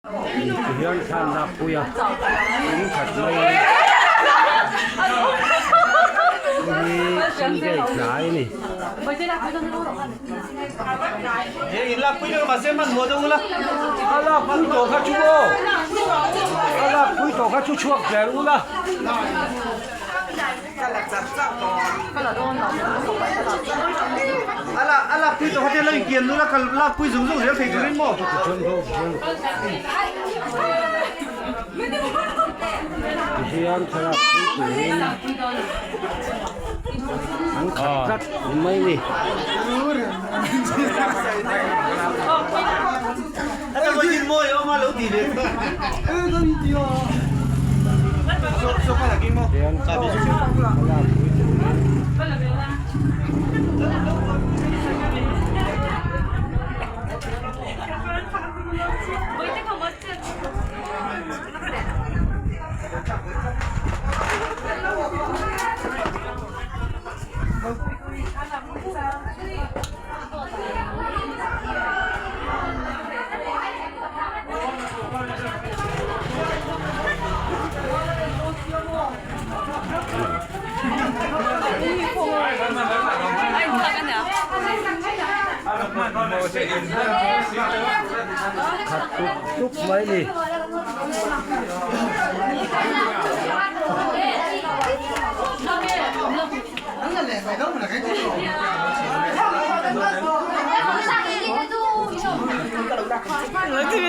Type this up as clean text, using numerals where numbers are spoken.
Hiền than là bùi à, cũng thật mây. Ini sendiri trái này. 일라 뿌리가 맞으면 뭐 정도 Ala bùi tổ khá chú bố. Ala bùi tổ khá chú chuộc rẻ luôn là. 알라 뿌리도 하대 라 이게 누나 칼라 뿌리 좀 이렇게 그린 뭐 Hiền thật là bùi tổ. Ăn khát khát mấy này. 하다 보니 뭐요 말 어디 래 소파라 기모 Hiền thật là bùi tổ. Khát chút mấy này. 어떻게